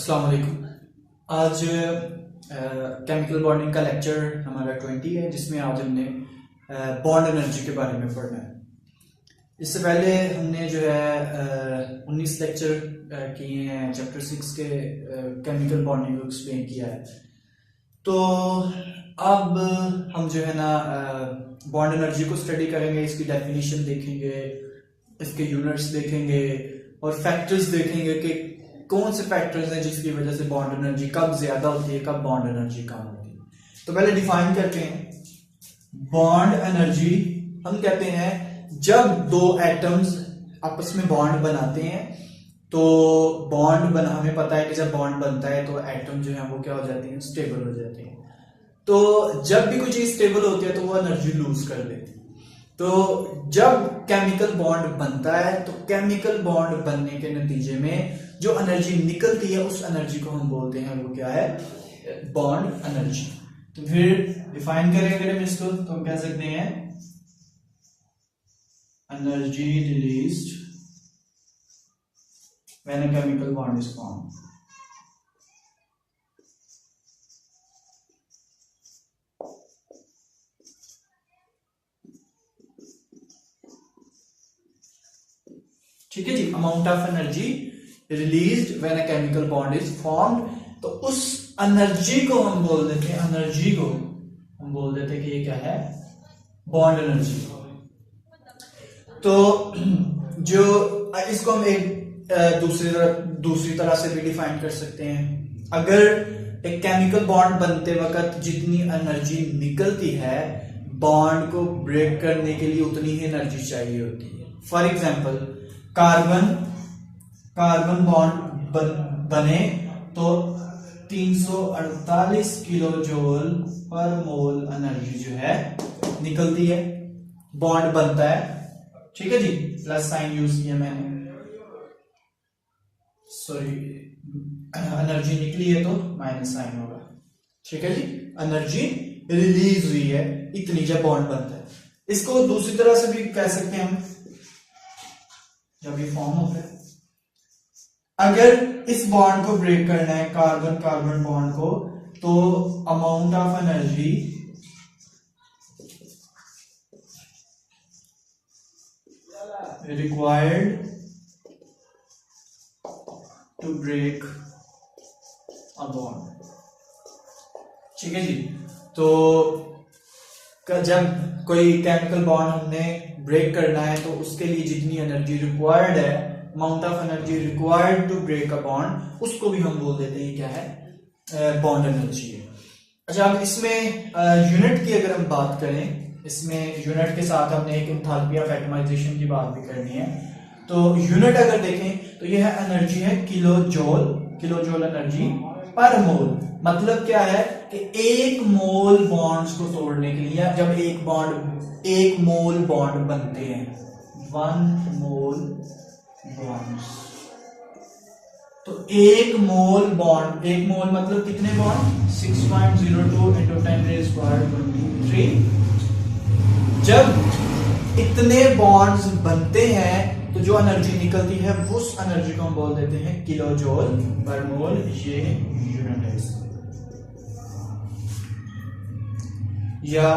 अस्सलाम वालेकुम। आज केमिकल बॉन्डिंग का लेक्चर हमारा 20 है, जिसमें आज हमने बॉन्ड एनर्जी के बारे में पढ़ना है। इससे पहले हमने जो है 19 लेक्चर किए हैं चैप्टर 6 के केमिकल बॉन्डिंग को एक्सप्लेन किया है। तो अब हम जो है ना बॉन्ड एनर्जी को स्टडी करेंगे, इसकी डेफिनेशन देखेंगे, इसके यूनिट्स देखेंगे और फैक्टर्स देखेंगे कि कौन से फैक्टर्स हैं जिसकी वजह से बॉन्ड एनर्जी कब ज्यादा होती है, कब बॉन्ड एनर्जी कम होती है। तो पहले डिफाइन करते हैं बॉन्ड एनर्जी। हम कहते हैं जब दो एटम्स आपस में बॉन्ड बनाते हैं तो हमें पता है कि जब बॉन्ड बनता है तो एटम जो है वो क्या हो जाते हैं, स्टेबल हो जाते हैं। तो जब भी कोई चीज स्टेबल होती है तो वो एनर्जी लूज कर देती है। तो जब केमिकल बॉन्ड बनता है तो केमिकल बॉन्ड बनने के नतीजे में जो एनर्जी निकलती है उस एनर्जी को हम बोलते हैं वो क्या है, बॉन्ड एनर्जी। तो फिर डिफाइन करेंगे हम इसको, तो हम कह सकते हैं energy released when a chemical bond is formed. ठीक है जी, amount of energy released when a chemical bond is formed. तो उस एनर्जी को हम बोल देते हैं, एनर्जी को हम बोल देते हैं कि ये क्या है, बॉन्ड एनर्जी। तो जो इसको हम एक दूसरी तरह से भी डिफाइन कर सकते हैं। अगर एक केमिकल बॉन्ड बनते वक्त जितनी एनर्जी निकलती है, बॉन्ड को ब्रेक करने के लिए उतनी ही एनर्जी चाहिए होती है। फॉर एग्जाम्पल कार्बन बॉन्ड बने तो 348 किलो जूल पर मोल एनर्जी जो है निकलती है, बॉन्ड बनता है। ठीक है जी, प्लस साइन यूज किया मैंने, सॉरी, एनर्जी निकली है तो माइनस साइन होगा। ठीक है जी, एनर्जी रिलीज हुई है इतनी जब बॉन्ड बनता है। इसको दूसरी तरह से भी कह सकते हैं हम, जब ये फॉर्म होता है, अगर इस बॉन्ड को ब्रेक करना है, कार्बन कार्बन बॉन्ड को, तो amount of energy required to break a bond. ठीक है जी, तो जब कोई केमिकल बॉन्ड हमने ब्रेक करना है तो उसके लिए जितनी एनर्जी रिक्वायर्ड है, amount of energy required to break a bond, उसको भी हम बोल देते हैं क्या है, बॉन्ड एनर्जी है। अच्छा, अब इसमें यूनिट की अगर हम बात करें, इसमें यूनिट के साथ हमने एक एंथैल्पी ऑफ एटमाइजेशन की बात भी करनी है। तो यूनिट अगर देखें तो यह एनर्जी है किलो जूल एनर्जी पर मोल। मतलब क्या है कि एक मोल बॉन्ड्स को तोड़ने के लिए, जब एक मोल बॉन्ड बनते हैं, 1 मोल बॉन्ड्स, तो एक मोल मतलब कितने बॉन्ड, 6.02 into 10⁻23। जब इतने बॉन्ड्स बनते हैं तो जो एनर्जी निकलती है उस एनर्जी को हम बोल देते हैं किलो जूल पर मोल। ये यूनिट है, या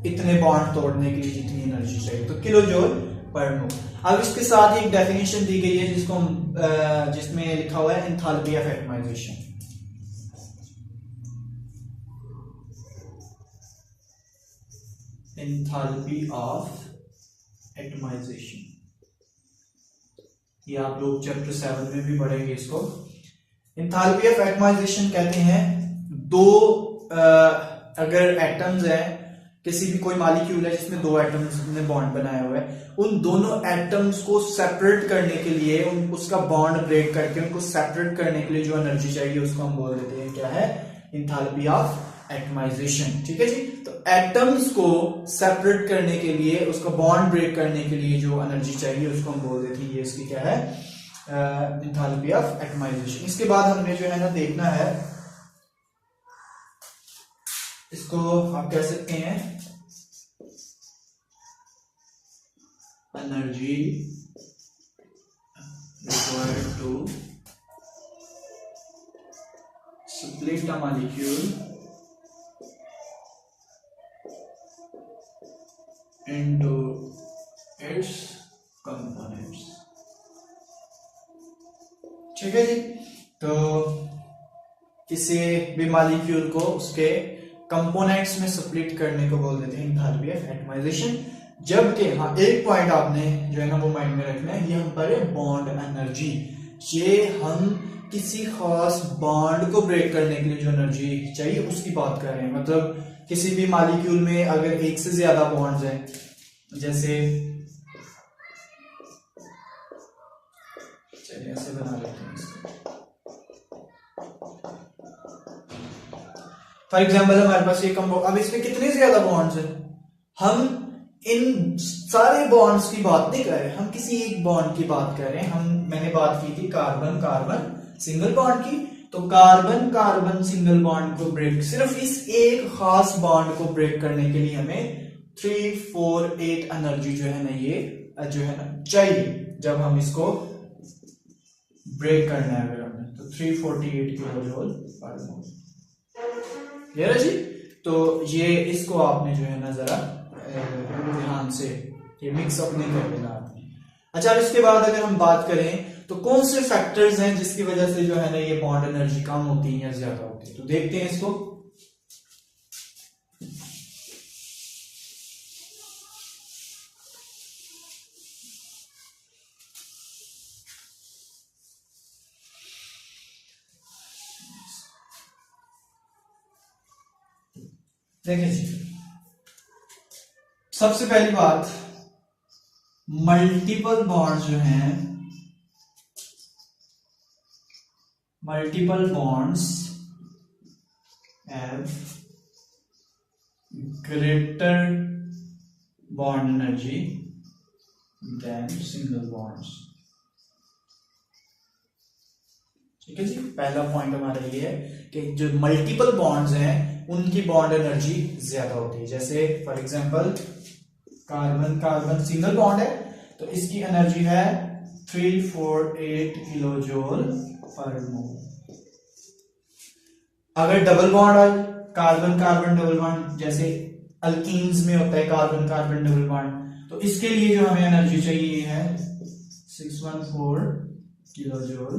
इतने बॉन्ड तोड़ने के लिए जितनी एनर्जी चाहिए, तो किलो जूल पर मोल। अब इसके साथ एक डेफिनेशन दी गई है जिसको हम जिसमें लिखा हुआ है enthalpy of atomisation. Enthalpy of atomisation, ये आप लोग चैप्टर 7 में भी पढ़ेंगे इसको। एंथैल्पी ऑफ एटमाइजेशन कहते हैं दो अगर एटम्स हैं, किसी भी कोई मॉलिक्यूल है जिसमें दो एटम्स ने बॉन्ड बनाया हुआ है, उन दोनों एटम्स को सेपरेट करने के लिए, उसका बॉन्ड ब्रेक करके उनको सेपरेट करने के लिए जो एनर्जी चाहिए उसको हम बोल देते हैं क्या है, एंथैल्पी ऑफ एटमाइजेशन। ठीक है जी, तो एटम्स को सेपरेट करने के लिए, उसका बॉन्ड ब्रेक करने के लिए जो एनर्जी चाहिए उसको हम बोल देते हैं, ये इसकी क्या है, एंथैल्पी ऑफ एटमाइजेशन। इसके बाद हमने जो है ना देखना है, इसको आप कह सकते हैं energy required to split a molecule into its components। ठीक है जी। तो किसी भी मॉलिक्यूल को उसके कंपोनेंट्स में स्प्लिट करने को बोल देते हैं एंथैल्पी ऑफ एटमाइजेशन। जबकि हाँ, एक पॉइंट आपने जो है ना वो माइंड में रखना है, ये हम पर है बॉन्ड एनर्जी। ये हम किसी खास बॉन्ड को ब्रेक करने के लिए जो एनर्जी चाहिए उसकी बात कर रहे हैं। मतलब किसी भी मॉलिक्यूल में अगर एक से ज्यादा बॉन्ड्स हैं, जैसे चलिए ऐसे बना लेते हैं इसको। फॉर एग्जाम्पल हमारे पास ये कंपाउंड, अब इसमें कितने ज्यादा बॉन्ड्स हैं, हम इन सारे बॉन्ड्स की बात नहीं कर रहे, हम किसी एक बॉन्ड की बात कर रहे हैं। मैंने बात की थी कार्बन कार्बन सिंगल बॉन्ड की। तो कार्बन कार्बन सिंगल बॉन्ड को ब्रेक, सिर्फ इस एक खास बॉन्ड को ब्रेक करने के लिए हमें 348 एनर्जी जो है ना ये जो है ना चाहिए। जब हम इसको ब्रेक करना है अगर हमें, तो 348 किलो जूल पर मोल। क्लियर है जी। तो ये इसको आपने जो है ना जरा ध्यान से ये मिक्सअप नहीं कर देना आपने। अच्छा, अब इसके बाद अगर हम बात करें तो कौन से फैक्टर्स हैं जिसकी वजह से जो है ना ये बॉन्ड एनर्जी कम होती है या ज्यादा होती है, तो देखते हैं इसको। देखिए जी, सबसे पहली बात, मल्टीपल बॉन्ड्स जो हैं, multiple bonds have greater bond energy than single bonds. ठीक है जी। पहला पॉइंट हमारा ये है कि जो मल्टीपल बॉन्ड्स हैं उनकी बॉन्ड एनर्जी ज्यादा होती है। जैसे for example carbon carbon single bond है तो इसकी एनर्जी है 348 किलो जूल पर मोल। अगर डबल बॉन्ड है, कार्बन कार्बन डबल बॉन्ड, जैसे अल्कीन्स में होता है कार्बन कार्बन डबल बॉन्ड, तो इसके लिए जो हमें एनर्जी चाहिए है 614 किलो जूल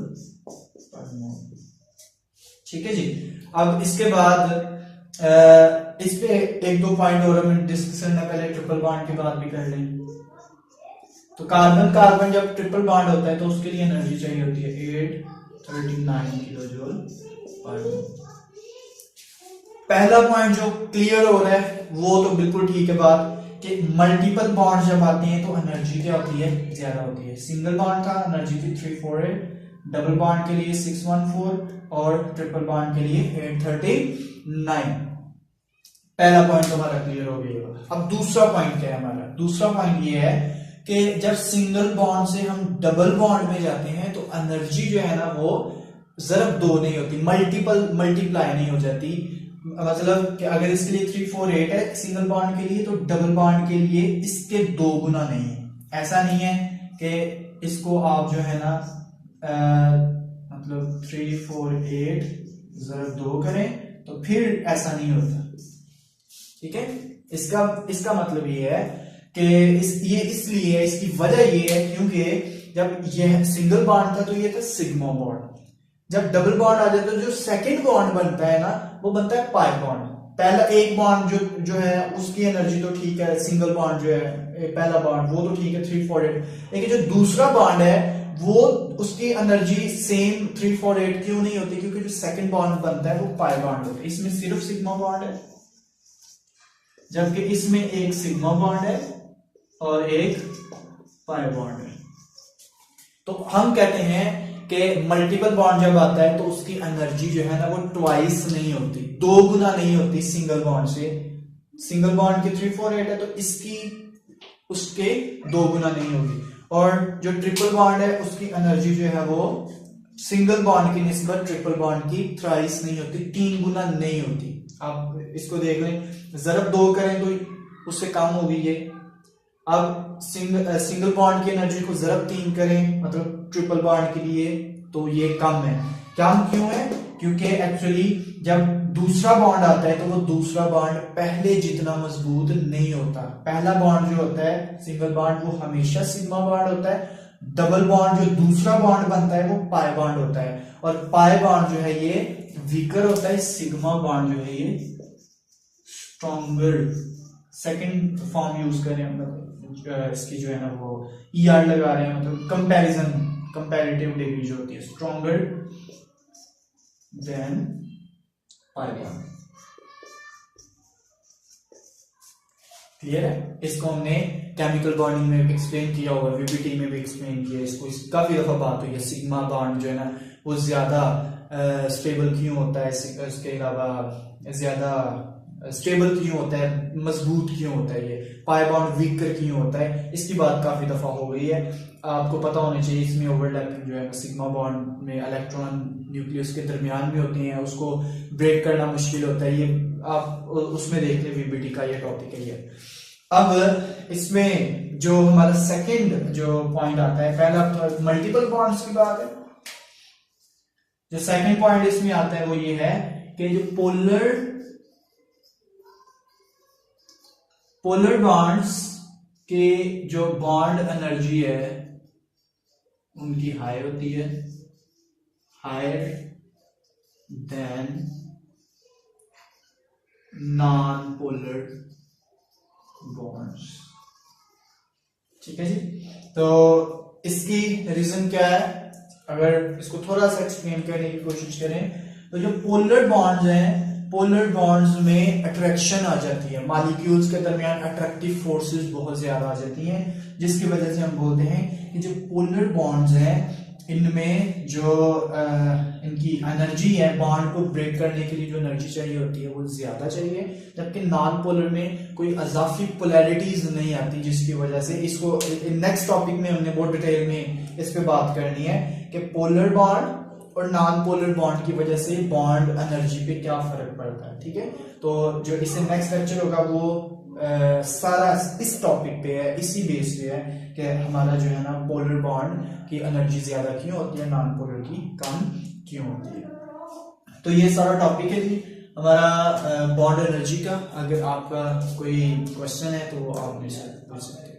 पर मोल। ठीक है जी। अब इसके बाद इस पे एक दो पॉइंट और हम डिस्कशन में पहले ट्रिपल बॉन्ड की बात भी कर लें। तो कार्बन कार्बन जब ट्रिपल बॉन्ड होता है तो उसके लिए एनर्जी चाहिए होती है 839 किलो जूल पर मोल। पहला पॉइंट जो क्लियर हो रहा है वो तो बिल्कुल ठीक है बात कि मल्टीपल बॉन्ड जब आते हैं तो एनर्जी क्या होती है, ज्यादा होती है। सिंगल बॉन्ड का एनर्जी थी 348, डबल बॉन्ड के लिए 614 और ट्रिपल बॉन्ड के लिए 839। पहला पॉइंट हमारा क्लियर हो गया। अब दूसरा पॉइंट क्या है हमारा? दूसरा पॉइंट ये है कि जब सिंगल बॉन्ड से हम डबल बॉन्ड में जाते हैं तो एनर्जी जो है ना वो ज़रब दो नहीं होती, मल्टीप्लाई नहीं हो जाती। मतलब कि अगर इसके लिए 348 है सिंगल बॉन्ड के लिए, तो डबल बॉन्ड के लिए इसके दो गुना नहीं है। ऐसा नहीं है कि इसको आप जो है ना मतलब 348 ज़रब दो करें तो फिर ऐसा नहीं होता। ठीक है, इसका मतलब ये है कि ये इसलिए, इसकी वजह ये है क्योंकि जब यह सिंगल बॉन्ड था तो ये था सिग्मा बॉन्ड। जब डबल बॉन्ड आ जाता है तो जो सेकंड बॉन्ड बनता है ना वो बनता है पाई बॉन्ड। पहला एक बॉन्ड जो है उसकी एनर्जी तो ठीक है, सिंगल बॉन्ड जो है पहला बॉन्ड वो तो ठीक है 348, लेकिन जो दूसरा बॉन्ड है वो उसकी एनर्जी सेम 348 क्यों नहीं होती? क्योंकि जो सेकंड बॉन्ड बनता है वो पाई बॉन्ड होता है। इसमें सिर्फ सिग्मा बॉन्ड है, जबकि इसमें एक सिग्मा बॉन्ड है और एक पाई बॉन्ड है। तो हम कहते हैं कि मल्टीपल बॉन्ड जब आता है तो उसकी एनर्जी जो है ना वो ट्वाइस नहीं होती, दो गुना नहीं होती सिंगल बॉन्ड से। सिंगल बॉन्ड की 348 है तो इसकी उसके दो गुना नहीं होगी। और जो ट्रिपल बॉन्ड है उसकी एनर्जी जो है वो सिंगल बॉन्ड की निस्बत ट्रिपल बॉन्ड की थ्राइस नहीं होती, तीन गुना नहीं होती। आप इसको देख लें, ज़रब दो करें तो उससे कम होगी ये। अब सिंगल बॉन्ड की एनर्जी को ज़रब तीन करें मतलब ट्रिपल बॉन्ड के लिए तो ये कम है। कम क्यों है? क्योंकि एक्चुअली जब दूसरा बॉन्ड आता है तो वो दूसरा बॉन्ड पहले जितना मजबूत नहीं होता। पहला बॉन्ड जो होता है सिंगल बॉन्ड वो हमेशा सिग्मा बॉन्ड होता है। डबल बॉन्ड जो दूसरा बॉन्ड बनता है वो पाई बॉन्ड होता है, और पाई बॉन्ड जो है ये वीकर होता है। सिग्मा बॉन्ड जो है ये स्ट्रॉन्गर। सेकंड फॉर्म यूज करें मतलब इसकी जो है ना वो ER लगा रहे हैं, मतलब कंपैरिजन, कंपैरेटिव डिग्री जो होती है, stronger than pi bond. Clear है? इसको हमने केमिकल बॉन्डिंग में भी एक्सप्लेन किया होगा, VBT में भी एक्सप्लेन किया इसको, काफी दफा बात हुई है। सिग्मा बॉन्ड जो है ना वो ज्यादा स्टेबल क्यों होता है, इसके अलावा ज्यादा स्टेबल क्यों होता है, मजबूत क्यों होता है, ये पाई बॉन्ड वीकर क्यों होता है, इसकी बात काफी दफा हो गई है। आपको पता होना चाहिए इसमें ओवरलैपिंग जो है सिग्मा बॉन्ड में इलेक्ट्रॉन न्यूक्लियस के दरमियान में होते हैं, उसको ब्रेक करना मुश्किल होता है। ये आप उसमें देख लें, VBT का ये टॉपिक है ये। अब इसमें जो हमारा सेकंड जो पॉइंट आता है, पहला मल्टीपल बॉन्ड्स की बात है, जो सेकंड पॉइंट इसमें आता है वो ये है कि जो पोलर बॉन्ड्स के जो बॉन्ड एनर्जी है उनकी हाई होती है, higher than non polar bonds. ठीक है जी। तो इसकी रीजन क्या है, अगर इसको थोड़ा सा एक्सप्लेन करने की कोशिश करें तो जो पोलर बॉन्ड्स हैं, पोलर बॉन्ड्स में अट्रैक्शन आ जाती है, मॉलिक्यूल्स के दरमियान अट्रैक्टिव फोर्सेस बहुत ज्यादा आ जाती हैं, जिसकी वजह से हम बोलते हैं कि जो पोलर बॉन्ड्स हैं इनमें जो इनकी एनर्जी है, बॉन्ड को ब्रेक करने के लिए जो एनर्जी चाहिए होती है वो ज्यादा चाहिए, जबकि नॉन पोलर में कोई अजाफी पोलैरिटीज नहीं आती, जिसकी वजह से इसको नेक्स्ट टॉपिक में हमने बहुत डिटेल में इस पे बात करनी है कि पोलर बॉन्ड और नॉन पोलर बॉन्ड की वजह से बॉन्ड एनर्जी पे क्या फर्क पड़ता है। ठीक है, तो जो इससे नेक्स्ट लेक्चर होगा वो सारा इस टॉपिक पे है, इसी बेस पे है कि हमारा जो है ना पोलर बॉन्ड की एनर्जी ज्यादा क्यों होती है, नॉन पोलर की कम क्यों होती है। तो ये सारा टॉपिक है जी हमारा बॉन्ड एनर्जी का। अगर आपका कोई क्वेश्चन है तो आप मेरे से पूछ सकते हैं।